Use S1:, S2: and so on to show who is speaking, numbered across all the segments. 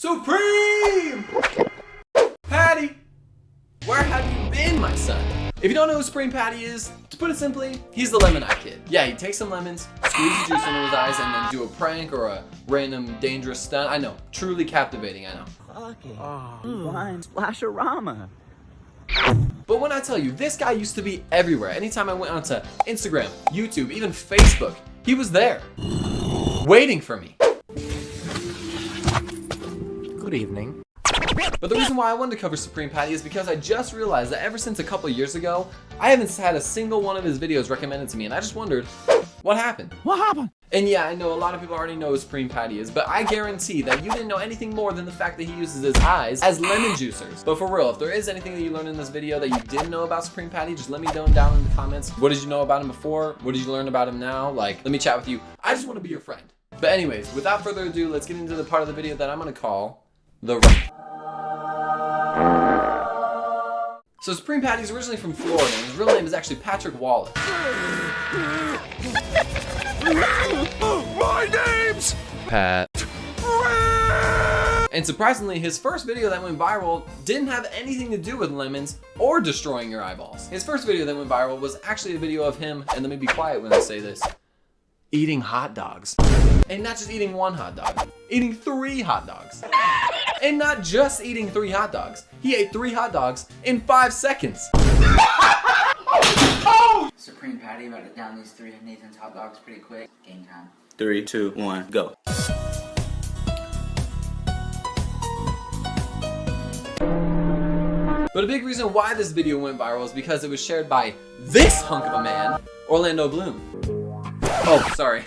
S1: Supreme! Patty! Where have you been, my son? If you don't know who Supreme Patty is, to put it simply, he's the Lemon Eye Kid. Yeah, he takes some lemons, squeeze the juice into his eyes, and then do a prank or a random dangerous stunt. I know, truly captivating, I know.
S2: Okay. Blind Splasherama.
S1: But when I tell you, this guy used to be everywhere. Anytime I went onto Instagram, YouTube, even Facebook, he was there, waiting for me.
S3: Good evening.
S1: But the reason why I wanted to cover Supreme Patty is because I just realized that ever since a couple years ago, I haven't had a single one of his videos recommended to me, and I just wondered, what happened?
S3: What happened?
S1: And yeah, I know a lot of people already know who Supreme Patty is, but I guarantee that you didn't know anything more than the fact that he uses his eyes as lemon juicers. But for real, if there is anything that you learned in this video that you didn't know about Supreme Patty, just let me know down in the comments. What did you know about him before? What did you learn about him now? Like, let me chat with you. I just want to be your friend. But anyways, without further ado, let's get into the part of the video that I'm going to call the So Supreme Patty's originally from Florida, and his real name is actually Patrick Wallace.
S3: My name's
S1: Pat. And surprisingly, his first video that went viral didn't have anything to do with lemons or destroying your eyeballs. His first video that went viral was actually a video of him, and let me be quiet when I say this, eating hot dogs. And not just eating one hot dog, eating 3 hot dogs. And not just eating 3 hot dogs, he ate 3 hot dogs in 5 seconds.
S4: Supreme Patty about to down these 3 Nathan's hot dogs pretty quick. Game time.
S5: 3, 2, 1, go.
S1: But a big reason why this video went viral is because it was shared by this hunk of a man, Orlando Bloom. Oh, sorry.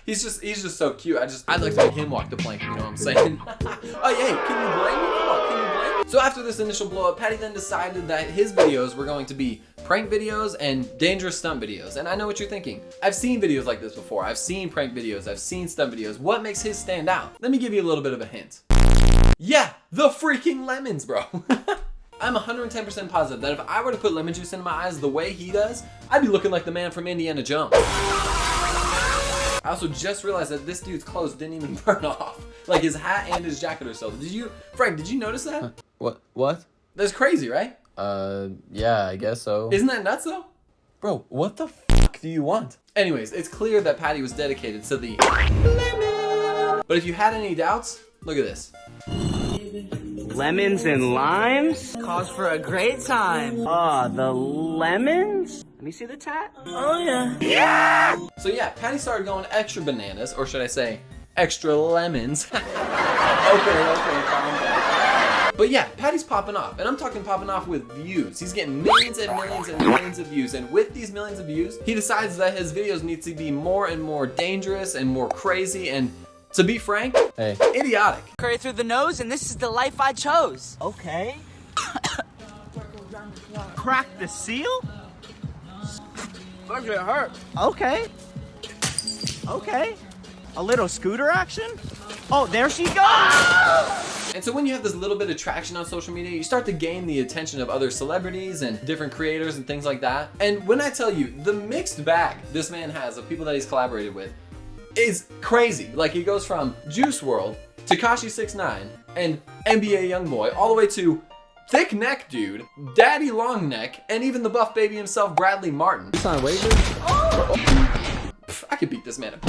S1: he's just so cute. I'd like to make him walk the plank, you know what I'm saying? Oh, yeah, can you blame me? Can you blame me? So after this initial blow up, Patty then decided that his videos were going to be prank videos and dangerous stunt videos. And I know what you're thinking. I've seen videos like this before. I've seen prank videos. I've seen stunt videos. What makes his stand out? Let me give you a little bit of a hint. Yeah, the freaking lemons, bro. I'm 110% positive that if I were to put lemon juice in my eyes the way he does, I'd be looking like the man from Indiana Jones. I also just realized that this dude's clothes didn't even burn off. Like his hat and his jacket are still. Frank, did you notice that?
S3: What?
S1: That's crazy, right?
S3: Yeah, I guess so.
S1: Isn't that nuts though? Bro, what the fuck do you want? Anyways, it's clear that Patty was dedicated to the lemon. But if you had any doubts, look at this.
S2: Lemons and limes? Calls for a great time. The lemons? Let me see the tat. Oh, yeah.
S1: Yeah! So yeah, Patty started going extra bananas, or should I say, extra lemons. Okay, calm down. But yeah, Patty's popping off, and I'm talking popping off with views. He's getting millions and millions and millions of views, and with these millions of views, he decides that his videos need to be more and more dangerous and more crazy and, to be frank, idiotic.
S6: Curry through the nose, and this is the life I chose.
S2: Okay. Crack the seal?
S6: Look, it hurt.
S2: Okay. Okay. A little scooter action? Oh, there she goes!
S1: And so when you have this little bit of traction on social media, you start to gain the attention of other celebrities and different creators and things like that. And when I tell you, the mixed bag this man has of people that he's collaborated with is crazy. Like, he goes from Juice WRLD, Tekashi 6ix9ine, and NBA Youngboy, all the way to Thick Neck Dude, Daddy Long Neck, and even the buff baby himself, Bradley Martin.
S3: Sign waivers?
S1: I could beat this man up.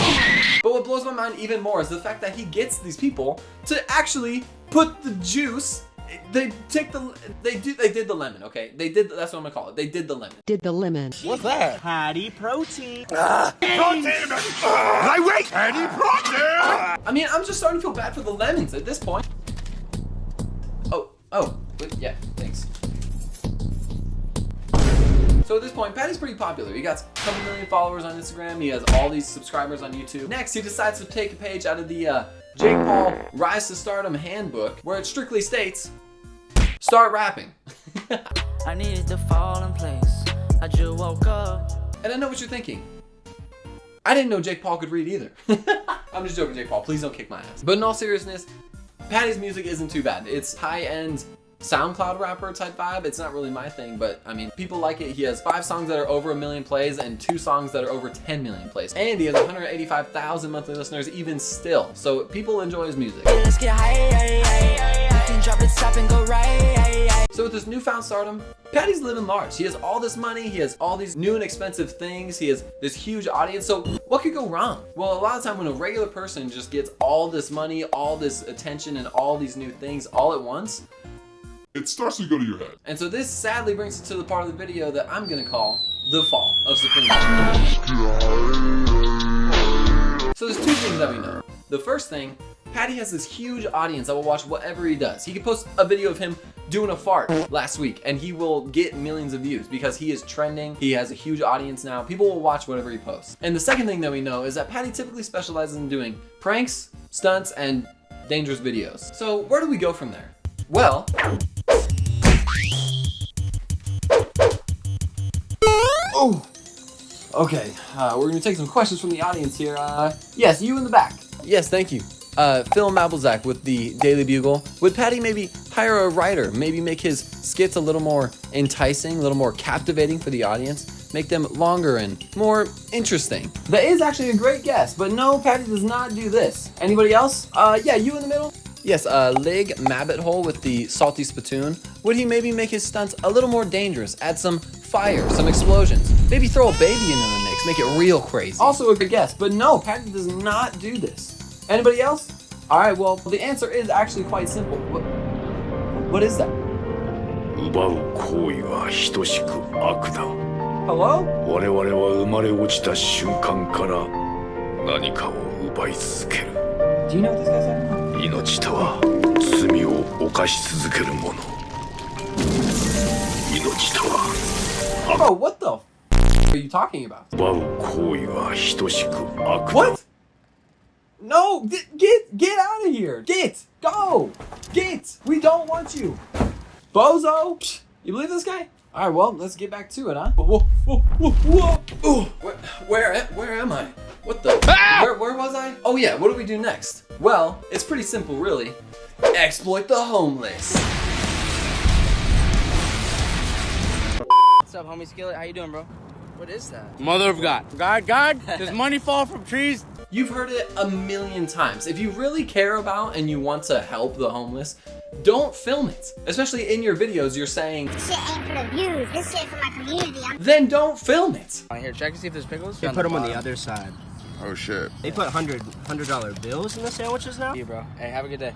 S1: But what blows my mind even more is the fact that he gets these people to actually put the juice. They did the lemon, okay? That's what I'm gonna call it. They did the lemon.
S7: Did the lemon.
S3: What's that?
S2: Patty protein.
S3: Protein! I wait! Patty protein!
S1: I mean, I'm just starting to feel bad for the lemons at this point. Yeah, thanks. So at this point, Patty's pretty popular. He got a couple million followers on Instagram. He has all these subscribers on YouTube. Next, he decides to take a page out of the Jake Paul Rise to Stardom handbook, where it strictly states, start rapping.
S6: I needed to fall in place. I just woke up.
S1: And I know what you're thinking. I didn't know Jake Paul could read either. I'm just joking, Jake Paul. Please don't kick my ass. But in all seriousness, Patty's music isn't too bad. It's high-end SoundCloud rapper type vibe. It's not really my thing, but I mean, people like it. He has 5 songs that are over 1 million plays and 2 songs that are over 10 million plays. And he has 185,000 monthly listeners even still. So people enjoy his music.
S6: Let's get high,
S1: So with this newfound stardom, Patty's living large. He has all this money, he has all these new and expensive things, he has this huge audience, so what could go wrong? Well, a lot of time when a regular person just gets all this money, all this attention, and all these new things all at once,
S5: it starts to go to your head.
S1: and so this sadly brings us to the part of the video that I'm gonna call the fall of Supreme. So there's two things that we know. The first thing, Patty has this huge audience that will watch whatever he does. He could post a video of him doing a fart last week and he will get millions of views because he is trending. He has a huge audience now. People will watch whatever he posts. And the second thing that we know is that Patty typically specializes in doing pranks, stunts, and dangerous videos. So where do we go from there? Well, oh, okay. We're gonna take some questions from the audience here. Yes, you in the back. Yes, thank you. Phil Mabelzak with the Daily Bugle. Would Patty maybe hire a writer? Maybe make his skits a little more enticing, a little more captivating for the audience? Make them longer and more interesting? That is actually a great guess, but no, Patty does not do this. Anybody else? Yeah, you in the middle? Yes, Lig Mabbithole with the Salty Spittoon. Would he maybe make his stunts a little more dangerous? Add some fire, some explosions. Maybe throw a baby into the mix, make it real crazy. Also a good guess, but no, Patty does not do this. Anybody else? All right, well, the answer is actually quite simple. What is that?
S7: 奪う行為は等しく悪だ。
S1: Hello?
S7: 我々は生まれ落ちた瞬間から何かを奪い続ける。
S1: Do you know what this guy's talking about?
S7: 命とは罪を犯し続けるもの。命とは
S1: Bro, what the are you talking about?
S7: 奪う行為は等しく悪だ。
S1: What? No, get out of here. Go. We don't want you. Bozo. You believe this guy? All right, well, let's get back to it, huh? Whoa. Ooh, where am I? What the? Where was I? Oh yeah, what do we do next? Well, it's pretty simple, really. Exploit the homeless.
S2: What's up, homie Skillet? How you doing, bro? What is that?
S8: Mother of God. God, does money fall from trees?
S1: You've heard it a million times. If you really care about and you want to help the homeless, don't film it. Especially in your videos, you're saying,
S9: This shit ain't for the views, this shit for my community.
S1: then don't film it.
S2: Here, check and see if there's pickles.
S8: They put them on the other side.
S5: Oh shit.
S8: They put $100 bills in the sandwiches now?
S2: You, bro. Hey, have a good day.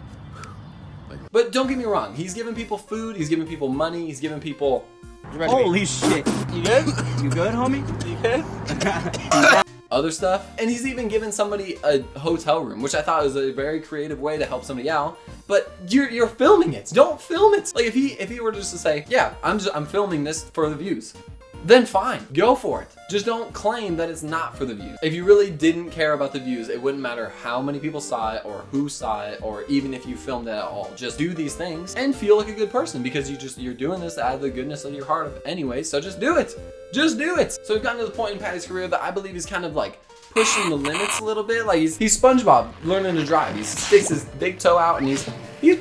S1: But don't get me wrong, he's giving people food, he's giving people money, he's giving people
S8: Holy shit. You good? You good, homie? You good?
S1: other stuff. And he's even given somebody a hotel room, which I thought was a very creative way to help somebody out. But you're filming it. Don't film it. Like if he were just to say, yeah, I'm filming this for the views, then fine, go for it. Just don't claim that it's not for the views. If you really didn't care about the views, it wouldn't matter how many people saw it or who saw it or even if you filmed it at all. Just do these things and feel like a good person because you're doing this out of the goodness of your heart anyway, so just do it. Just do it. So we've gotten to the point in Patty's career that I believe he's kind of like pushing the limits a little bit. Like he's SpongeBob learning to drive. He sticks his big toe out and he's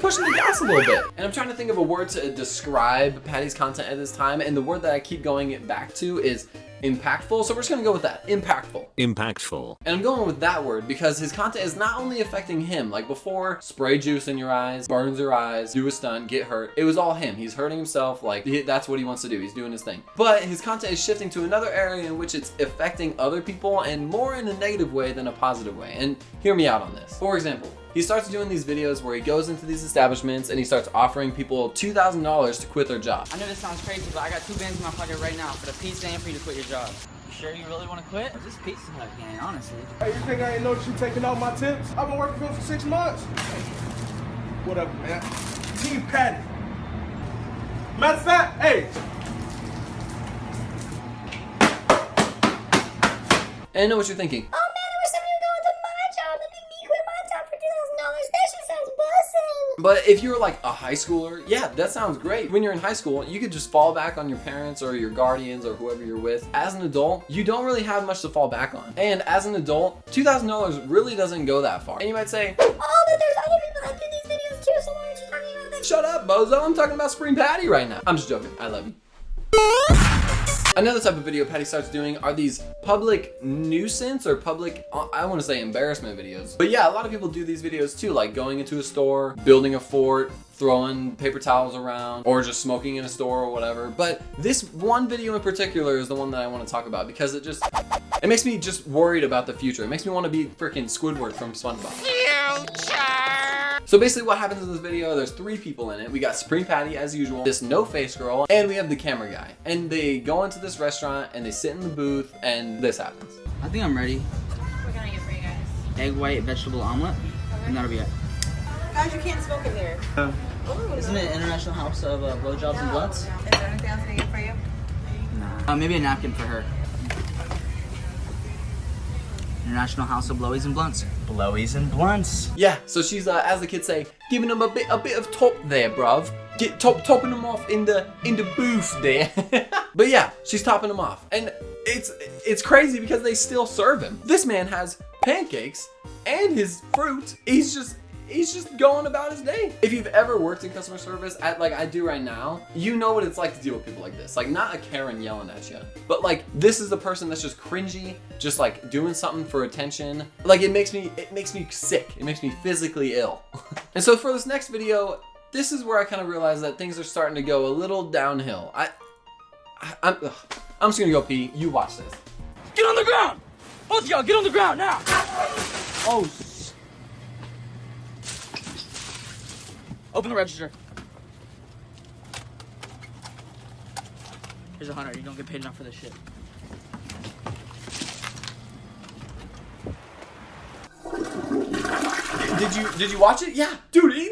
S1: pushing the gas a little bit. And I'm trying to think of a word to describe Patty's content at this time, and the word that I keep going back to is impactful. So we're just gonna go with that, impactful.
S10: Impactful.
S1: And I'm going with that word because his content is not only affecting him, like before, spray juice in your eyes, burns your eyes, do a stunt, get hurt. It was all him. He's hurting himself, like that's what he wants to do. He's doing his thing. But his content is shifting to another area in which it's affecting other people and more in a negative way than a positive way. And hear me out on this. For example, he starts doing these videos where he goes into these establishments and he starts offering people $2,000 to quit their job.
S2: I know this sounds crazy, but I got 2 bands in my pocket right now for the pizza and for you to quit your job. You sure you really want to quit? This pizza hut gang, honestly.
S11: Hey, you think I ain't noticed you taking all my tips? I've been working for him for 6 months. What up, man? Team Patty. Matter of fact, hey.
S1: And I know what you're thinking.
S9: Oh man, I wish somebody would go into my job and make me quit my job for $2,000. That shit sounds bussin'.
S1: But if you're like a high schooler, yeah, that sounds great. When you're in high school, you could just fall back on your parents or your guardians or whoever you're with. As an adult, you don't really have much to fall back on. And as an adult, $2,000 really doesn't go that far. And you might say,
S9: Oh, but there's other people that do these videos too, so why aren't you talking about that?
S1: shut up, bozo, I'm talking about Supreme Patty right now. I'm just joking, I love you. Another type of video Patty starts doing are these public nuisance or public, I want to say embarrassment videos. But yeah, a lot of people do these videos too, like going into a store, building a fort, throwing paper towels around, or just smoking in a store or whatever. But this one video in particular is the one that I want to talk about because it makes me just worried about the future. It makes me want to be freaking Squidward from SpongeBob. So basically what happens in this video, there's 3 people in it. We got Supreme Patty as usual, this no face girl, and we have the camera guy. And they go into this restaurant and they sit in the booth and this happens.
S2: I think I'm ready.
S10: What can I get for you guys?
S2: Egg white vegetable omelet, and that'll be it.
S10: Guys, you can't smoke in there.
S2: Isn't it International House of Blowjobs and Blunts?
S10: Is there anything else I can get for you?
S2: No. Maybe a napkin for her. International House of Blowies and Blunts. Blowies and Blunts.
S1: Yeah, so she's, as the kids say, giving them a bit of top there, bruv. Get topping them off in the booth there. But yeah, she's topping them off, and it's crazy because they still serve him. This man has pancakes and his fruit. He's just going about his day. If you've ever worked in customer service, like I do right now, you know what it's like to deal with people like this. Like, not a Karen yelling at you, but like this is a person that's just cringy, just like doing something for attention. Like it makes me sick. It makes me physically ill. And so for this next video, this is where I kind of realize that things are starting to go a little downhill. I'm just gonna go pee. You watch this.
S2: Get on the ground! Both of y'all, get on the ground now! Oh. Open the register. Here's $100. You don't get paid enough for this shit.
S1: Did you watch it? Yeah, dude, he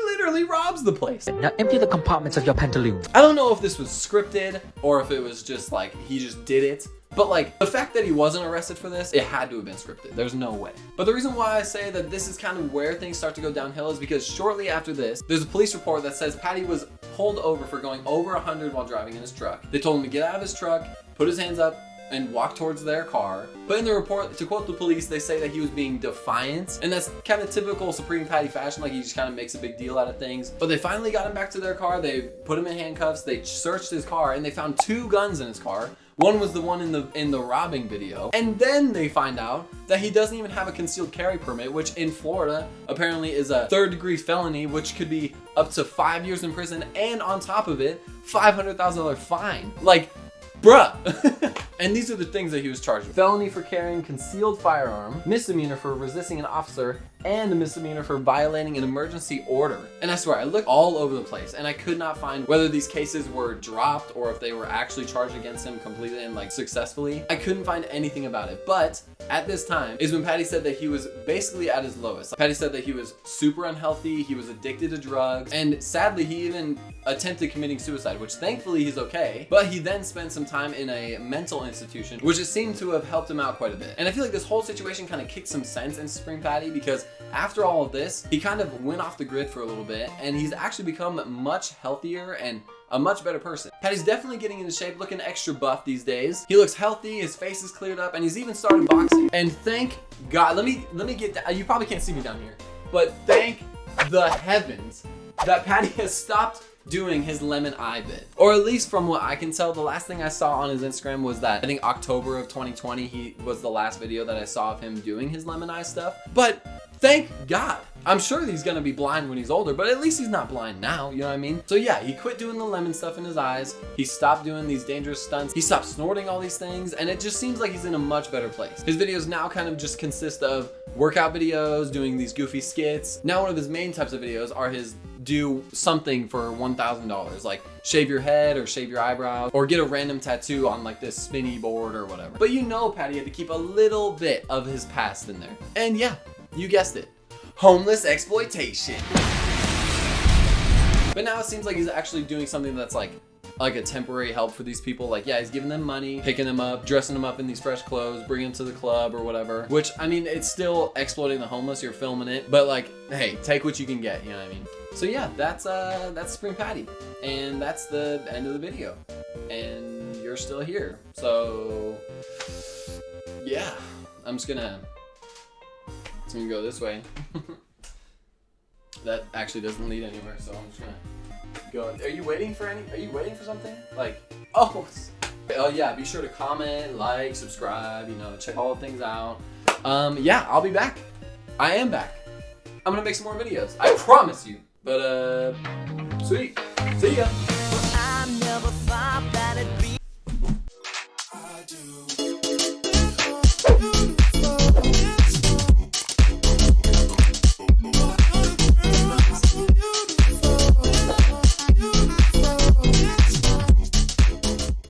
S1: literally robs the place.
S6: Now empty the compartments of your pantaloons.
S1: I don't know if this was scripted or if it was just like he just did it. But like the fact that he wasn't arrested for this, it had to have been scripted. There's no way. But the reason why I say that this is kind of where things start to go downhill is because shortly after this, there's a police report that says Patty was pulled over for going over 100 while driving in his truck. They told him to get out of his truck, put his hands up, and walk towards their car. But in the report, to quote the police, they say that he was being defiant, and that's kind of typical Supreme Patty fashion, like he just kind of makes a big deal out of things. But they finally got him back to their car, they put him in handcuffs, they searched his car, and they found 2 guns in his car. One was the one in the robbing video. And then they find out that he doesn't even have a concealed carry permit, which in Florida apparently is a 3rd-degree felony, which could be up to 5 years in prison, and on top of it, $500,000 fine. Like, bruh. And these are the things that he was charged with. Felony for carrying concealed firearm, misdemeanor for resisting an officer, and a misdemeanor for violating an emergency order. And I swear, I looked all over the place and I could not find whether these cases were dropped or if they were actually charged against him completely and like successfully. I couldn't find anything about it. But at this time is when Patty said that he was basically at his lowest. Patty said that he was super unhealthy, he was addicted to drugs, and sadly he even attempted committing suicide, which thankfully he's okay. But he then spent some time in a mental institution, which it seemed to have helped him out quite a bit. And I feel like this whole situation kind of kicked some sense in Supreme Patty because after all of this, he kind of went off the grid for a little bit and he's actually become much healthier and a much better person. Patty's definitely getting into shape, looking extra buff these days. He looks healthy, his face is cleared up, and he's even started boxing. And thank God, let me get down. You probably can't see me down here, but thank the heavens that Patty has stopped doing his lemon eye bit. Or at least from what I can tell, the last thing I saw on his Instagram was that I think October of 2020, he was the last video that I saw of him doing his lemon eye stuff. But thank God. I'm sure he's gonna be blind when he's older, but at least he's not blind now, you know what I mean? So yeah, he quit doing the lemon stuff in his eyes. He stopped doing these dangerous stunts. He stopped snorting all these things, and it just seems like he's in a much better place. His videos now kind of just consist of workout videos, doing these goofy skits. Now one of his main types of videos are his do something for $1,000, like shave your head or shave your eyebrows or get a random tattoo on like this spinny board or whatever. But you know Patty had to keep a little bit of his past in there. And yeah, you guessed it. Homeless exploitation. But now it seems like he's actually doing something that's like a temporary help for these people. Like, yeah, he's giving them money, picking them up, dressing them up in these fresh clothes, bringing them to the club or whatever. Which, I mean, it's still exploiting the homeless. You're filming it, but like, hey, take what you can get. You know what I mean? So yeah, that's Spring Patty, and that's the end of the video. And you're still here. So yeah, I'm just gonna. It's gonna go this way. That actually doesn't lead anywhere, so I'm just gonna go. Are you waiting for something? Like, oh, Oh yeah, be sure to comment, like, subscribe, you know, check all the things out. Yeah, I'll be back. I am back. I'm gonna make some more videos. I promise you. But sweet. See ya.